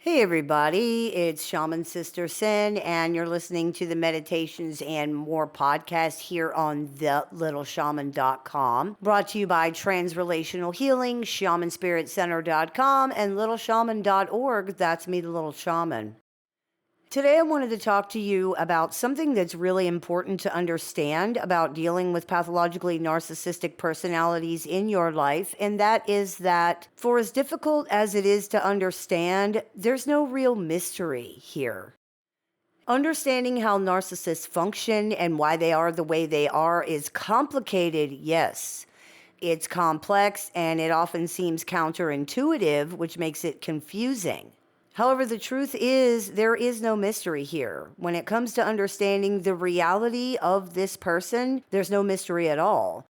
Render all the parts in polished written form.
Hey everybody, it's Shaman Sister Sin, and you're listening to the Meditations and More podcast here on thelittleshaman.com. Brought to you by Transrelational Healing, shamanspiritcenter.com, and littleshaman.org. That's me, the Little Shaman. Today I wanted to talk to you about something that's really important to understand about dealing with pathologically narcissistic personalities in your life, and that is that for as difficult as it is to understand, there's no real mystery here. Understanding how narcissists function and why they are the way they are is complicated, yes. It's complex and it often seems counterintuitive, which makes it confusing. However, the truth is there is no mystery here. When it comes to understanding the reality of this person, there's no mystery at all.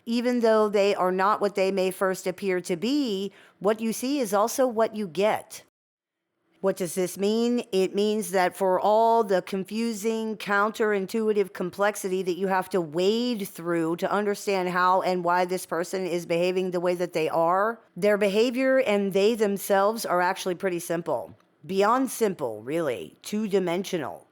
Even though they are not what they may first appear to be, what you see is also what you get. What does this mean? It means that for all the confusing, counterintuitive complexity that you have to wade through to understand how and why this person is behaving the way that they are, their behavior and they themselves are actually pretty simple. Beyond simple, really. Two-dimensional.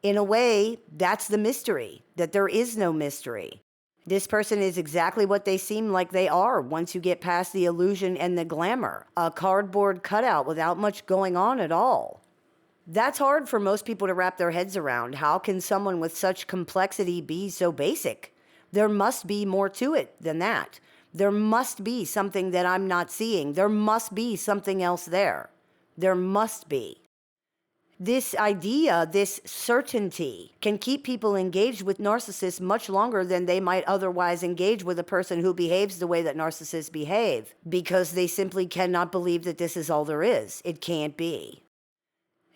In a way, that's the mystery, that there is no mystery. This person is exactly what they seem like they are once you get past the illusion and the glamour. A cardboard cutout without much going on at all. That's hard for most people to wrap their heads around. How can someone with such complexity be so basic? There must be more to it than that. There must be something that I'm not seeing. There must be something else there. There must be. This idea, this certainty, can keep people engaged with narcissists much longer than they might otherwise engage with a person who behaves the way that narcissists behave, because they simply cannot believe that this is all there is. It can't be.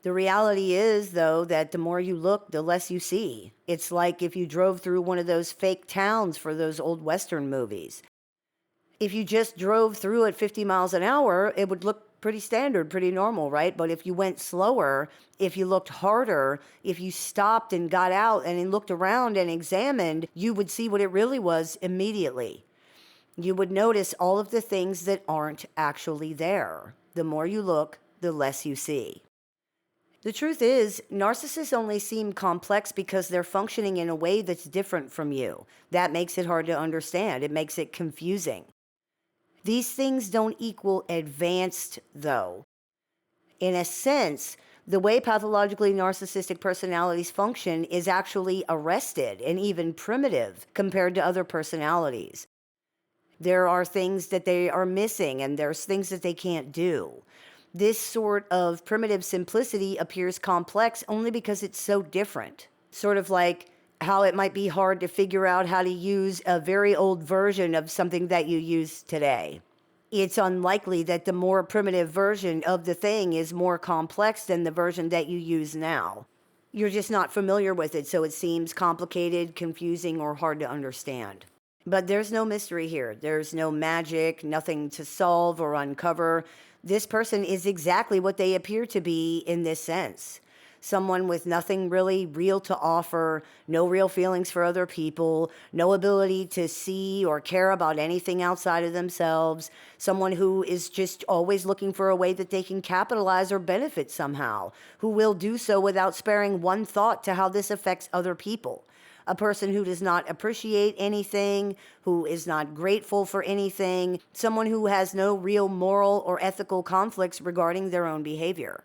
The reality is, though, that the more you look, the less you see. It's like if you drove through one of those fake towns for those old Western movies. If you just drove through at 50 miles an hour, it would look pretty standard, pretty normal, right? But if you went slower, if you looked harder, if you stopped and got out and looked around and examined, you would see what it really was immediately. You would notice all of the things that aren't actually there. The more you look, the less you see. The truth is, narcissists only seem complex because they're functioning in a way that's different from you. That makes it hard to understand. It makes it confusing. These things don't equal advanced, though. In a sense, the way pathologically narcissistic personalities function is actually arrested and even primitive compared to other personalities. There are things that they are missing, and there's things that they can't do. This sort of primitive simplicity appears complex only because it's so different. Sort of like how it might be hard to figure out how to use a very old version of something that you use today. It's unlikely that the more primitive version of the thing is more complex than the version that you use now. You're just not familiar with it, so it seems complicated, confusing, or hard to understand. But there's no mystery here. There's no magic, nothing to solve or uncover. This person is exactly what they appear to be in this sense. Someone with nothing really real to offer, no real feelings for other people, no ability to see or care about anything outside of themselves, someone who is just always looking for a way that they can capitalize or benefit somehow, who will do so without sparing one thought to how this affects other people. A person who does not appreciate anything, who is not grateful for anything, someone who has no real moral or ethical conflicts regarding their own behavior.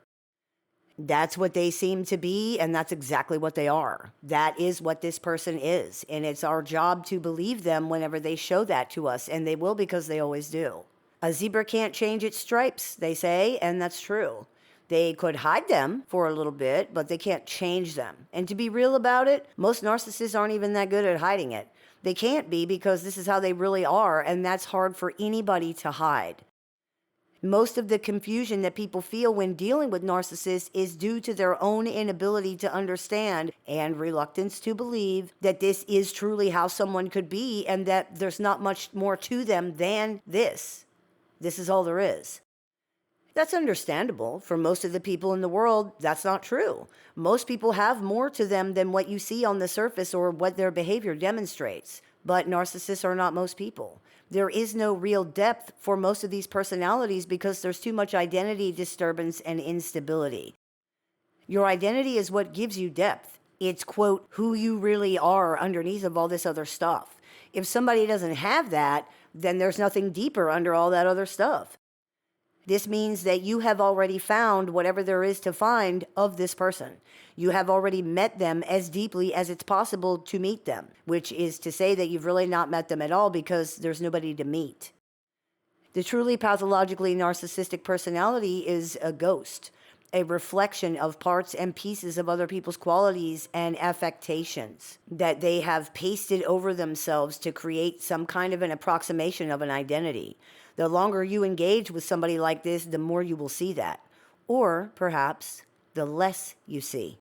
That's what they seem to be, and that's exactly what they are. That is what this person is, and it's our job to believe them whenever they show that to us, and they will because they always do. A zebra can't change its stripes, they say, and that's true. They could hide them for a little bit, but they can't change them. And to be real about it, most narcissists aren't even that good at hiding it. They can't be because this is how they really are, and that's hard for anybody to hide. Most of the confusion that people feel when dealing with narcissists is due to their own inability to understand and reluctance to believe that this is truly how someone could be and that there's not much more to them than this. This is all there is. That's understandable. For most of the people in the world, that's not true. Most people have more to them than what you see on the surface or what their behavior demonstrates. But narcissists are not most people. There is no real depth for most of these personalities because there's too much identity disturbance and instability. Your identity is what gives you depth. It's, quote, who you really are underneath of all this other stuff. If somebody doesn't have that, then there's nothing deeper under all that other stuff. This means that you have already found whatever there is to find of this person. You have already met them as deeply as it's possible to meet them, which is to say that you've really not met them at all because there's nobody to meet. The truly pathologically narcissistic personality is a ghost, a reflection of parts and pieces of other people's qualities and affectations that they have pasted over themselves to create some kind of an approximation of an identity. The longer you engage with somebody like this, the more you will see that. Or, perhaps, the less you see.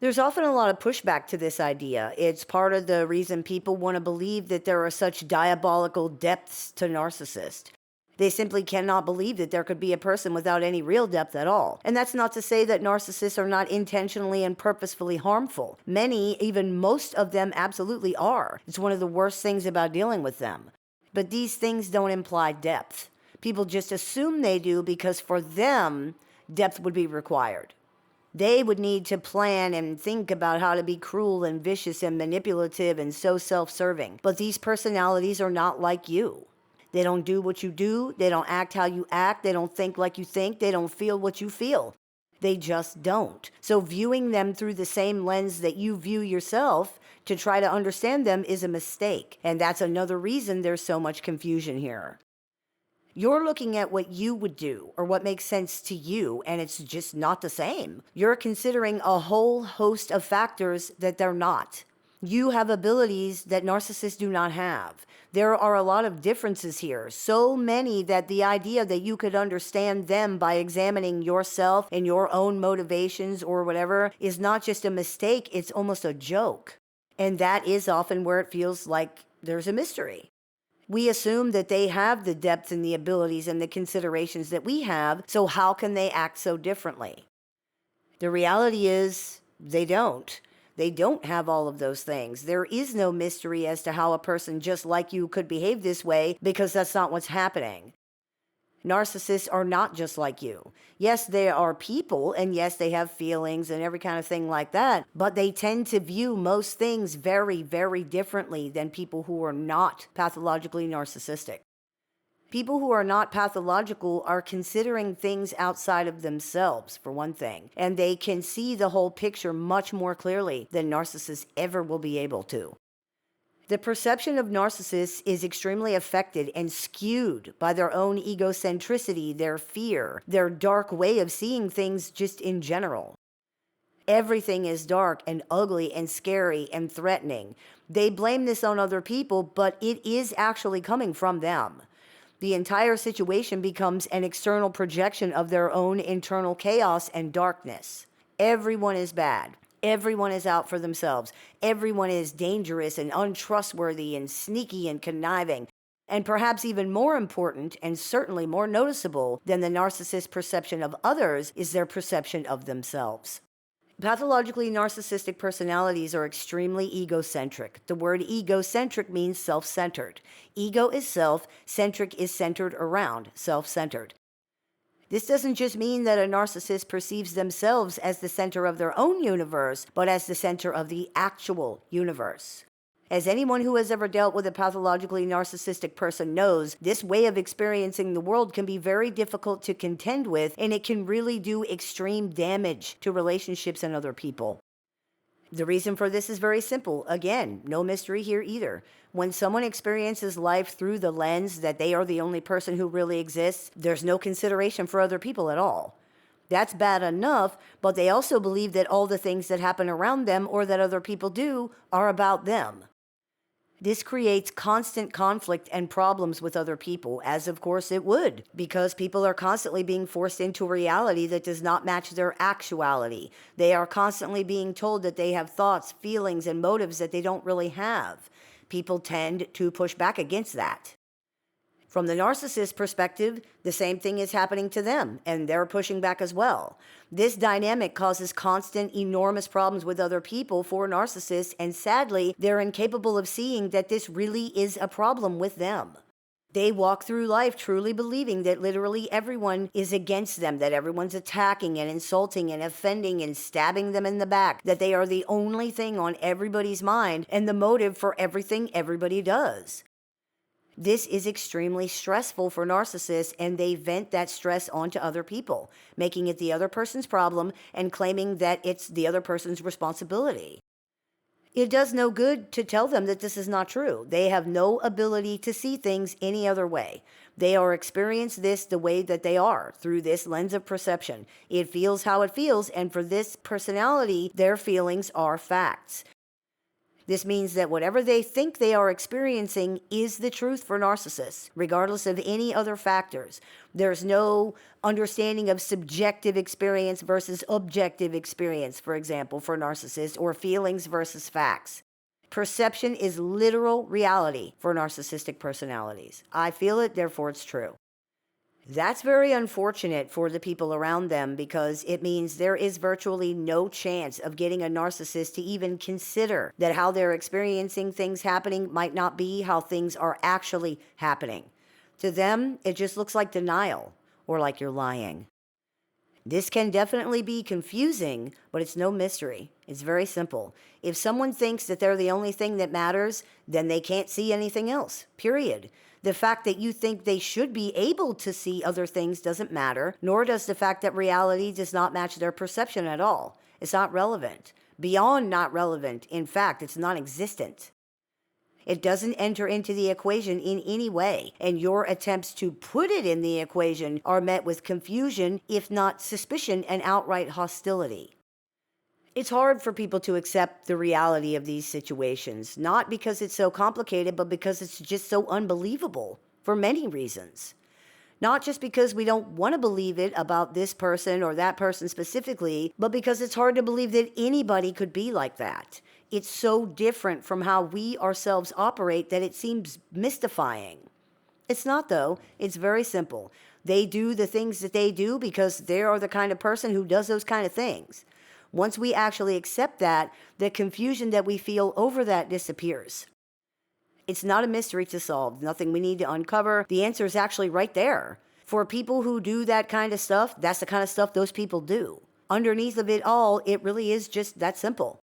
There's often a lot of pushback to this idea. It's part of the reason people want to believe that there are such diabolical depths to narcissists. They simply cannot believe that there could be a person without any real depth at all. And that's not to say that narcissists are not intentionally and purposefully harmful. Many, even most of them, absolutely are. It's one of the worst things about dealing with them. But these things don't imply depth. People just assume they do because for them, depth would be required. They would need to plan and think about how to be cruel and vicious and manipulative and so self-serving. But these personalities are not like you. They don't do what you do. They don't act how you act. They don't think like you think. They don't feel what you feel. They just don't. So viewing them through the same lens that you view yourself to try to understand them is a mistake. And that's another reason there's so much confusion here. You're looking at what you would do or what makes sense to you, and it's just not the same. You're considering a whole host of factors that they're not. You have abilities that narcissists do not have. There are a lot of differences here, so many that the idea that you could understand them by examining yourself and your own motivations or whatever is not just a mistake, it's almost a joke. And that is often where it feels like there's a mystery. We assume that they have the depth and the abilities and the considerations that we have, so how can they act so differently? The reality is they don't. They don't have all of those things. There is no mystery as to how a person just like you could behave this way because that's not what's happening. Narcissists are not just like you. Yes, they are people, and yes, they have feelings and every kind of thing like that, but they tend to view most things very, very differently than people who are not pathologically narcissistic. People who are not pathological are considering things outside of themselves, for one thing, and they can see the whole picture much more clearly than narcissists ever will be able to. The perception of narcissists is extremely affected and skewed by their own egocentricity, their fear, their dark way of seeing things just in general. Everything is dark and ugly and scary and threatening. They blame this on other people, but it is actually coming from them. The entire situation becomes an external projection of their own internal chaos and darkness. Everyone is bad. Everyone is out for themselves. Everyone is dangerous and untrustworthy and sneaky and conniving. And perhaps even more important, and certainly more noticeable than the narcissist's perception of others, is their perception of themselves. Pathologically narcissistic personalities are extremely egocentric. The word egocentric means self-centered. Ego is self, centric is centered around, self-centered. This doesn't just mean that a narcissist perceives themselves as the center of their own universe, but as the center of the actual universe. As anyone who has ever dealt with a pathologically narcissistic person knows, this way of experiencing the world can be very difficult to contend with, and it can really do extreme damage to relationships and other people. The reason for this is very simple. Again, no mystery here either. When someone experiences life through the lens that they are the only person who really exists, there's no consideration for other people at all. That's bad enough, but they also believe that all the things that happen around them or that other people do are about them. This creates constant conflict and problems with other people, as of course it would, because people are constantly being forced into a reality that does not match their actuality. They are constantly being told that they have thoughts, feelings, and motives that they don't really have. People tend to push back against that. From the narcissist perspective, the same thing is happening to them, and they're pushing back as well. This dynamic causes constant, enormous problems with other people for narcissists, and sadly, they're incapable of seeing that this really is a problem with them. They walk through life truly believing that literally everyone is against them, that everyone's attacking and insulting and offending and stabbing them in the back, that they are the only thing on everybody's mind and the motive for everything everybody does. This is extremely stressful for narcissists, and they vent that stress onto other people, making it the other person's problem and claiming that it's the other person's responsibility. It does no good to tell them that this is not true. They have no ability to see things any other way. They are experiencing this the way that they are, through this lens of perception. It feels how it feels, and for this personality, their feelings are facts. This means that whatever they think they are experiencing is the truth for narcissists, regardless of any other factors. There's no understanding of subjective experience versus objective experience, for example, for narcissists, or feelings versus facts. Perception is literal reality for narcissistic personalities. I feel it, therefore it's true. That's very unfortunate for the people around them, because it means there is virtually no chance of getting a narcissist to even consider that how they're experiencing things happening might not be how things are actually happening. To them, it just looks like denial, or like you're lying. This can definitely be confusing, but it's no mystery. It's very simple. If someone thinks that they're the only thing that matters, then they can't see anything else, period. The fact that you think they should be able to see other things doesn't matter, nor does the fact that reality does not match their perception at all. It's not relevant. Beyond not relevant, in fact, it's non-existent. It doesn't enter into the equation in any way, and your attempts to put it in the equation are met with confusion, if not suspicion and outright hostility. It's hard for people to accept the reality of these situations, not because it's so complicated, but because it's just so unbelievable for many reasons. Not just because we don't want to believe it about this person or that person specifically, but because it's hard to believe that anybody could be like that. It's so different from how we ourselves operate that it seems mystifying. It's not, though. It's very simple. They do the things that they do because they are the kind of person who does those kind of things. Once we actually accept that, the confusion that we feel over that disappears. It's not a mystery to solve, nothing we need to uncover. The answer is actually right there. For people who do that kind of stuff, that's the kind of stuff those people do. Underneath of it all, it really is just that simple.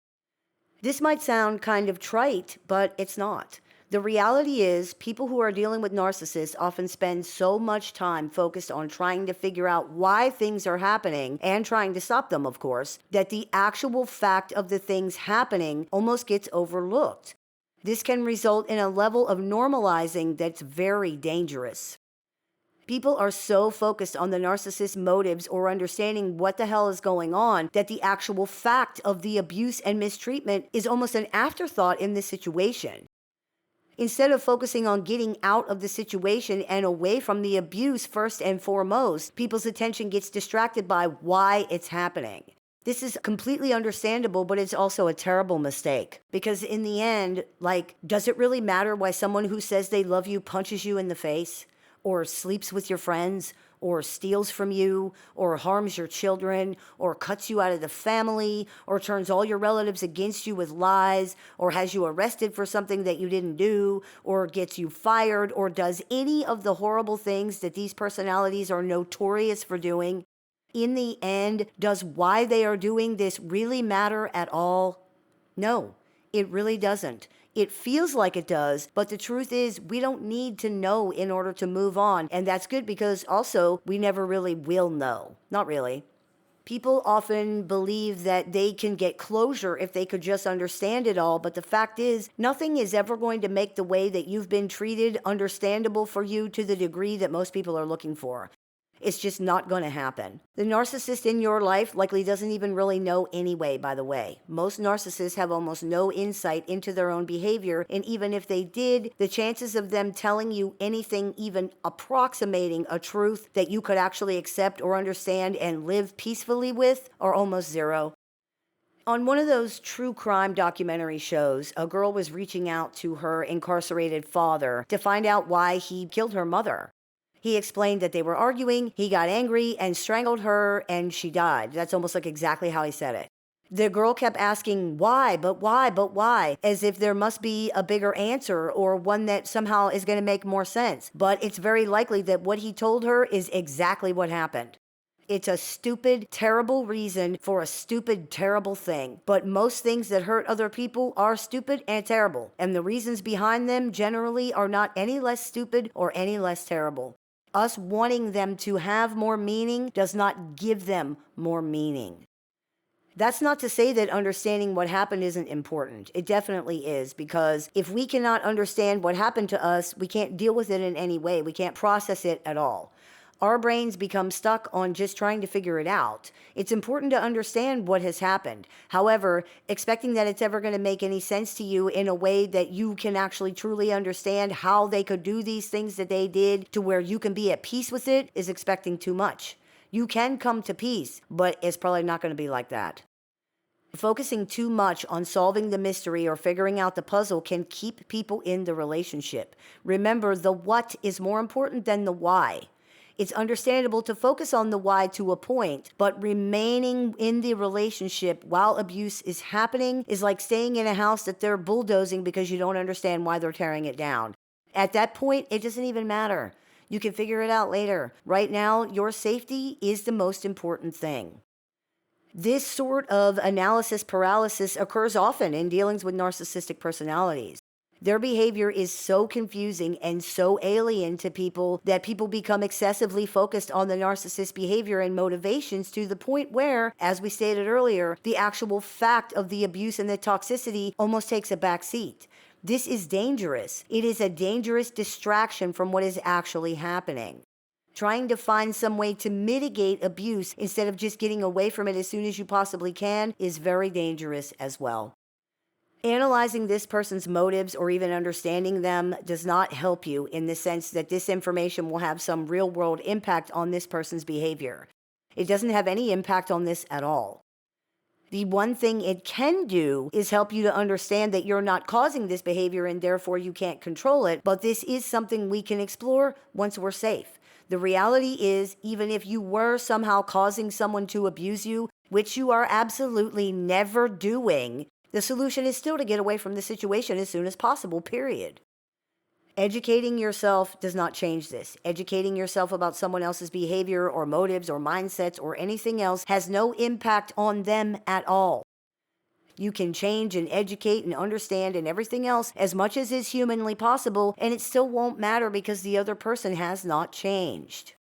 This might sound kind of trite, but it's not. The reality is, people who are dealing with narcissists often spend so much time focused on trying to figure out why things are happening, and trying to stop them, of course, that the actual fact of the things happening almost gets overlooked. This can result in a level of normalizing that's very dangerous. People are so focused on the narcissist's motives or understanding what the hell is going on that the actual fact of the abuse and mistreatment is almost an afterthought in this situation. Instead of focusing on getting out of the situation and away from the abuse first and foremost, people's attention gets distracted by why it's happening. This is completely understandable, but it's also a terrible mistake. Because in the end, does it really matter why someone who says they love you punches you in the face, or sleeps with your friends, or steals from you, or harms your children, or cuts you out of the family, or turns all your relatives against you with lies, or has you arrested for something that you didn't do, or gets you fired, or does any of the horrible things that these personalities are notorious for doing? In the end, does why they are doing this really matter at all? No, it really doesn't. It feels like it does, but the truth is we don't need to know in order to move on, and that's good because also we never really will know. Not really. People often believe that they can get closure if they could just understand it all, but the fact is nothing is ever going to make the way that you've been treated understandable for you to the degree that most people are looking for. It's just not going to happen. The narcissist in your life likely doesn't even really know anyway, by the way. Most narcissists have almost no insight into their own behavior, and even if they did, the chances of them telling you anything even approximating a truth that you could actually accept or understand and live peacefully with are almost zero. On one of those true crime documentary shows, a girl was reaching out to her incarcerated father to find out why he killed her mother. He explained that they were arguing, he got angry and strangled her, and she died. That's almost like exactly how he said it. The girl kept asking, why, but why, but why, as if there must be a bigger answer or one that somehow is going to make more sense. But it's very likely that what he told her is exactly what happened. It's a stupid, terrible reason for a stupid, terrible thing. But most things that hurt other people are stupid and terrible. And the reasons behind them generally are not any less stupid or any less terrible. Us wanting them to have more meaning does not give them more meaning. That's not to say that understanding what happened isn't important. It definitely is, because if we cannot understand what happened to us, we can't deal with it in any way. We can't process it at all. Our brains become stuck on just trying to figure it out. It's important to understand what has happened. However, expecting that it's ever going to make any sense to you in a way that you can actually truly understand how they could do these things that they did to where you can be at peace with it is expecting too much. You can come to peace, but it's probably not going to be like that. Focusing too much on solving the mystery or figuring out the puzzle can keep people in the relationship. Remember, the what is more important than the why. It's understandable to focus on the why to a point, but remaining in the relationship while abuse is happening is like staying in a house that they're bulldozing because you don't understand why they're tearing it down. At that point, it doesn't even matter. You can figure it out later. Right now, your safety is the most important thing. This sort of analysis paralysis occurs often in dealings with narcissistic personalities. Their behavior is so confusing and so alien to people that people become excessively focused on the narcissist's behavior and motivations to the point where, as we stated earlier, the actual fact of the abuse and the toxicity almost takes a back seat. This is dangerous. It is a dangerous distraction from what is actually happening. Trying to find some way to mitigate abuse instead of just getting away from it as soon as you possibly can is very dangerous as well. Analyzing this person's motives or even understanding them does not help you in the sense that this information will have some real-world impact on this person's behavior. It doesn't have any impact on this at all. The one thing it can do is help you to understand that you're not causing this behavior and therefore you can't control it, but this is something we can explore once we're safe. The reality is, even if you were somehow causing someone to abuse you, which you are absolutely never doing, the solution is still to get away from the situation as soon as possible, period. Educating yourself does not change this. Educating yourself about someone else's behavior or motives or mindsets or anything else has no impact on them at all. You can change and educate and understand and everything else as much as is humanly possible, and it still won't matter because the other person has not changed.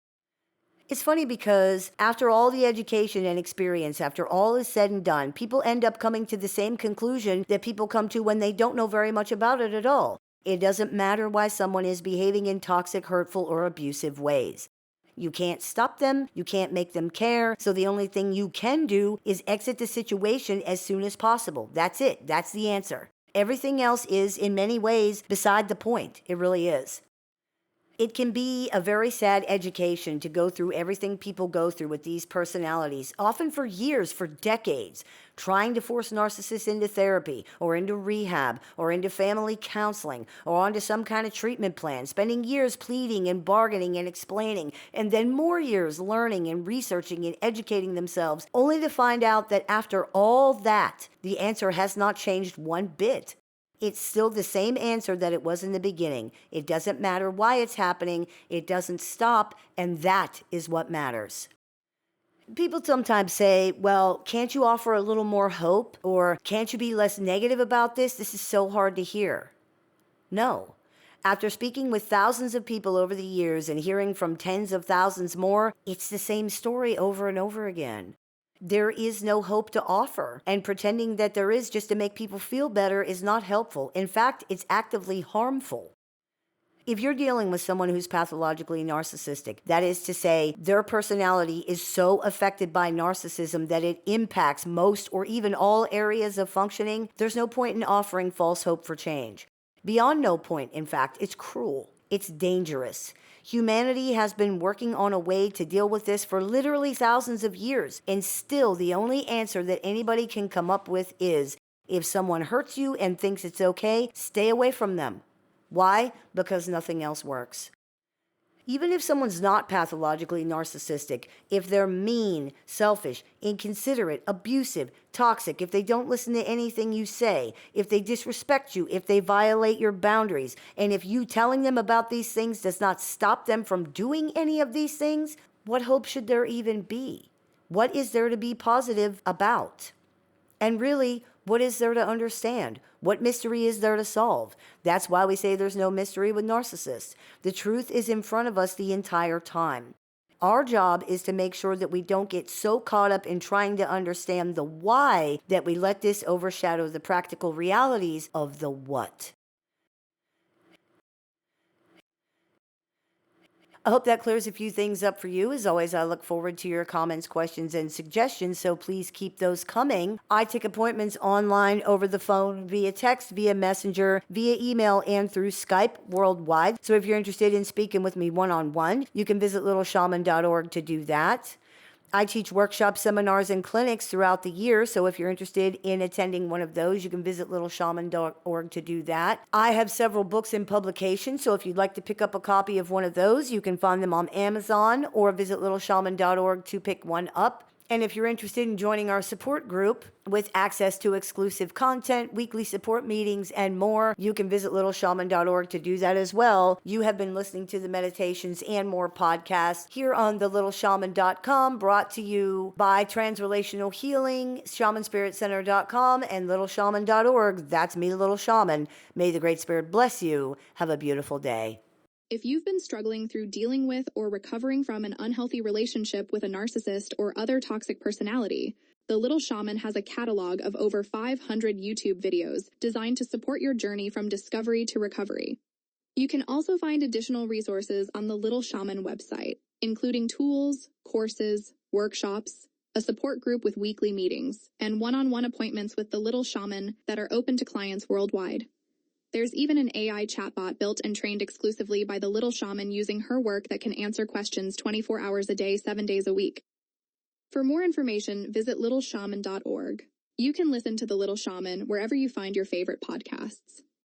It's funny because after all the education and experience, after all is said and done, people end up coming to the same conclusion that people come to when they don't know very much about it at all. It doesn't matter why someone is behaving in toxic, hurtful, or abusive ways. You can't stop them, you can't make them care, so the only thing you can do is exit the situation as soon as possible. That's it. That's the answer. Everything else is, in many ways, beside the point. It really is. It can be a very sad education to go through everything people go through with these personalities, often for years, for decades, trying to force narcissists into therapy or into rehab or into family counseling or onto some kind of treatment plan, spending years pleading and bargaining and explaining, and then more years learning and researching and educating themselves, only to find out that after all that, the answer has not changed one bit. It's still the same answer that it was in the beginning. It doesn't matter why it's happening. It doesn't stop, and that is what matters. People sometimes say, well, can't you offer a little more hope? Or can't you be less negative about this? This is so hard to hear. No. After speaking with thousands of people over the years and hearing from tens of thousands more, it's the same story over and over again. There is no hope to offer, and pretending that there is just to make people feel better is not helpful. In fact, it's actively harmful. If you're dealing with someone who's pathologically narcissistic, that is to say, their personality is so affected by narcissism that it impacts most or even all areas of functioning, there's no point in offering false hope for change. Beyond no point, in fact, it's cruel. It's dangerous. Humanity has been working on a way to deal with this for literally thousands of years, and still the only answer that anybody can come up with is, if someone hurts you and thinks it's okay, stay away from them. Why? Because nothing else works. Even if someone's not pathologically narcissistic, if they're mean, selfish, inconsiderate, abusive, toxic, if they don't listen to anything you say, if they disrespect you, if they violate your boundaries, and if you telling them about these things does not stop them from doing any of these things, what hope should there even be? What is there to be positive about? And really, what is there to understand? What mystery is there to solve? That's why we say there's no mystery with narcissists. The truth is in front of us the entire time. Our job is to make sure that we don't get so caught up in trying to understand the why that we let this overshadow the practical realities of the what. I hope that clears a few things up for you. As always, I look forward to your comments, questions, and suggestions, so please keep those coming. I take appointments online, over the phone, via text, via messenger, via email, and through Skype worldwide. So if you're interested in speaking with me one-on-one, you can visit littleshaman.org to do that. I teach workshops, seminars, and clinics throughout the year, so if you're interested in attending one of those, you can visit littleshaman.org to do that. I have several books in publication, so if you'd like to pick up a copy of one of those, you can find them on Amazon or visit littleshaman.org to pick one up. And if you're interested in joining our support group with access to exclusive content, weekly support meetings, and more, you can visit littleshaman.org to do that as well. You have been listening to the Meditations and More podcast here on thelittleshaman.com, brought to you by Transrelational Healing, shamanspiritcenter.com, and littleshaman.org. That's me, the Little Shaman. May the Great Spirit bless you. Have a beautiful day. If you've been struggling through dealing with or recovering from an unhealthy relationship with a narcissist or other toxic personality, The Little Shaman has a catalog of over 500 YouTube videos designed to support your journey from discovery to recovery. You can also find additional resources on the Little Shaman website, including tools, courses, workshops, a support group with weekly meetings, and one-on-one appointments with the Little Shaman that are open to clients worldwide. There's even an AI chatbot built and trained exclusively by the Little Shaman using her work that can answer questions 24 hours a day, 7 days a week. For more information, visit littleshaman.org. You can listen to The Little Shaman wherever you find your favorite podcasts.